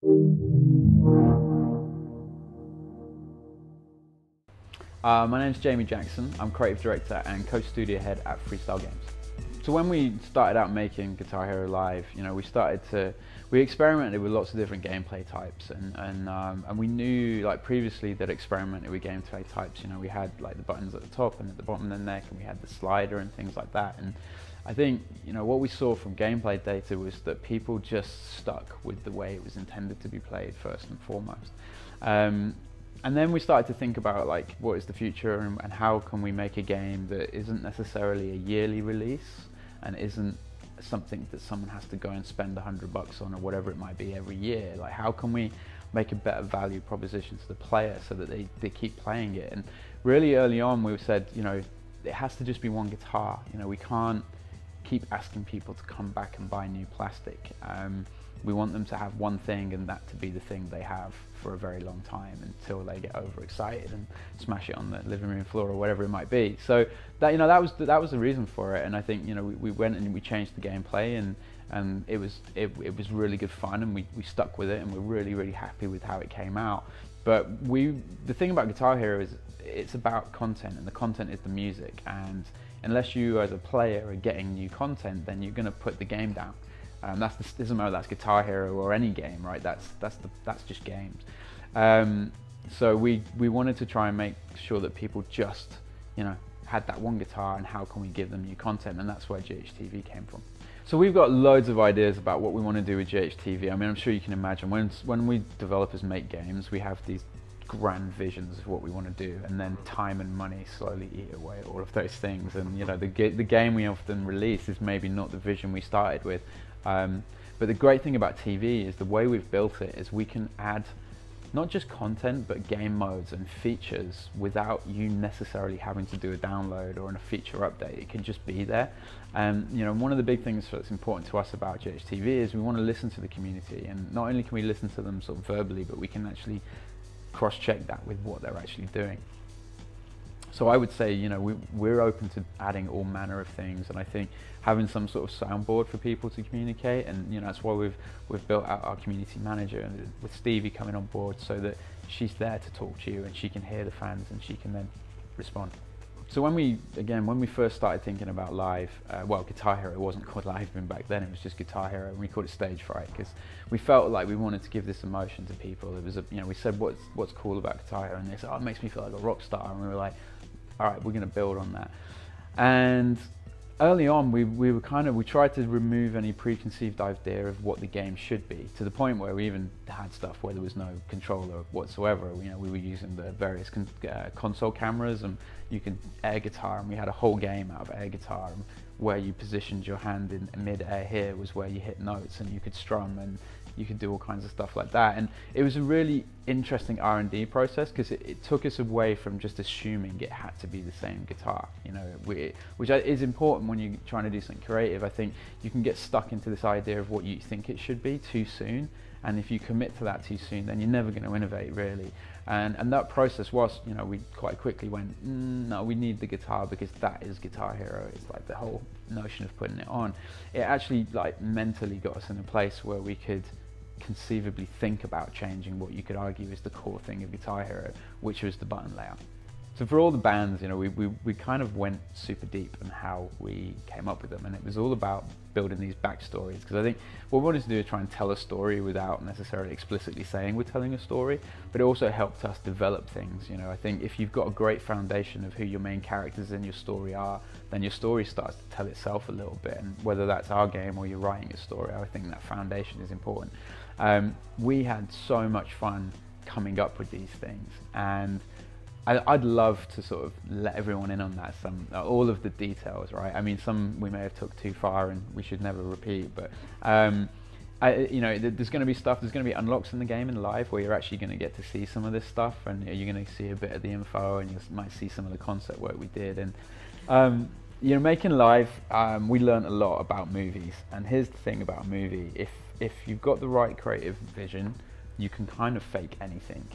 My name's Jamie Jackson. I'm creative director and co-studio head at Freestyle Games. So when we started out making Guitar Hero Live, we experimented with lots of different gameplay types, and we knew, like, previously that experimented with gameplay types. We had like the buttons at the top and at the bottom of the neck, and we had the slider and things like that. And I think what we saw from gameplay data was that people just stuck with the way it was intended to be played first and foremost. And then we started to think about, like, what is the future, and how can we make a game that isn't necessarily a yearly release and isn't something that someone has to go and spend $100 on or whatever it might be every year. Like, how can we make a better value proposition to the player so that they keep playing it? And really early on we said, it has to just be one guitar. We can't keep asking people to come back and buy new plastic. We want them to have one thing, and that to be the thing they have for a very long time until they get overexcited and smash it on the living room floor or whatever it might be. So that that was the reason for it. And I think we went and we changed the gameplay, and it was really good fun, and we stuck with it, and we're really happy with how it came out. But the thing about Guitar Hero is it's about content, and the content is the music. And unless you as a player are getting new content, then you're going to put the game down. Doesn't matter if that's Guitar Hero or any game, right? That's just games. So we wanted to try and make sure that people just had that one guitar, and how can we give them new content, and that's where GHTV came from. So we've got loads of ideas about what we want to do with GHTV. I mean, I'm sure you can imagine when we developers make games, we have these grand visions of what we want to do, and then time and money slowly eat away at all of those things. And the game we often release is maybe not the vision we started with. But the great thing about TV is the way we've built it is we can add not just content but game modes and features without you necessarily having to do a download or a feature update. It can just be there. And one of the big things that's important to us about GHTV is we want to listen to the community, and not only can we listen to them sort of verbally, but we can actually cross-check that with what they're actually doing. So I would say, we're open to adding all manner of things, and I think having some sort of soundboard for people to communicate, and that's why we've built out our community manager, and with Stevie coming on board, so that she's there to talk to you and she can hear the fans and she can then respond. So when we first started thinking about Live, well, Guitar Hero wasn't called Live even back then, it was just Guitar Hero, and we called it Stage Fright because we felt like we wanted to give this emotion to people. It was we said what's cool about Guitar Hero, and they said, oh, it makes me feel like a rock star, and we were like, all right, we're going to build on that. And early on we tried to remove any preconceived idea of what the game should be, to the point where we even had stuff where there was no controller whatsoever. We were using the various console cameras, and you could air guitar, and we had a whole game out of air guitar, and where you positioned your hand in mid-air here was where you hit notes, and you could strum, and you could do all kinds of stuff like that. And it was a really interesting R&D process, because it took us away from just assuming it had to be the same guitar, which is important when you're trying to do something creative. I think you can get stuck into this idea of what you think it should be too soon, and if you commit to that too soon, then you're never going to innovate, really. And that process was, we quite quickly went, no, we need the guitar, because that is Guitar Hero. It's like the whole notion of putting it on. It actually, like, mentally got us in a place where we could conceivably think about changing what you could argue is the core thing of Guitar Hero, which was the button layout. So for all the bands, we kind of went super deep in how we came up with them, and it was all about building these backstories, because I think what we wanted to do is try and tell a story without necessarily explicitly saying we're telling a story, but it also helped us develop things. I think if you've got a great foundation of who your main characters in your story are, then your story starts to tell itself a little bit, and whether that's our game or you're writing a story, I think that foundation is important. We had so much fun coming up with these things, and I'd love to sort of let everyone in on that, all of the details, right? I mean, some we may have took too far and we should never repeat, but there's going to be stuff, there's going to be unlocks in the game in Live where you're actually going to get to see some of this stuff, and you're going to see a bit of the info, and you might see some of the concept work we did. And making Live, we learned a lot about movies. And here's the thing about a movie: if you've got the right creative vision, you can kind of fake anything.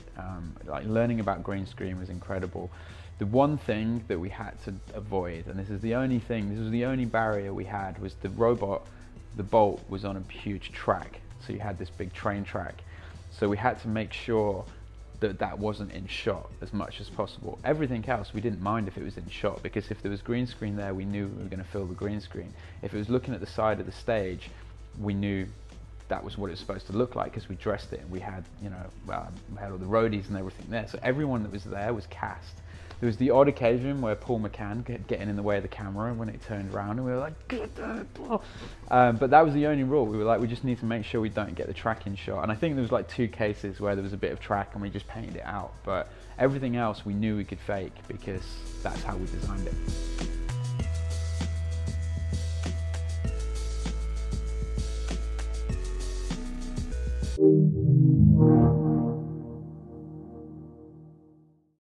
Like, learning about green screen was incredible. The one thing that we had to avoid, and this was the only barrier we had, was the robot, the bolt was on a huge track. So you had this big train track. So we had to make sure that that wasn't in shot as much as possible. Everything else we didn't mind if it was in shot, because if there was green screen there, we knew we were going to fill the green screen. If it was looking at the side of the stage, we knew that was what it was supposed to look like, because we dressed it and we had, you know, we had all the roadies and everything there. So everyone that was there was cast. There was the odd occasion where Paul McCann getting in the way of the camera when it turned around, and we were like, but that was the only rule. We were like, we just need to make sure we don't get the track in shot. And I think there was like 2 cases where there was a bit of track and we just painted it out. But everything else we knew we could fake, because that's how we designed it.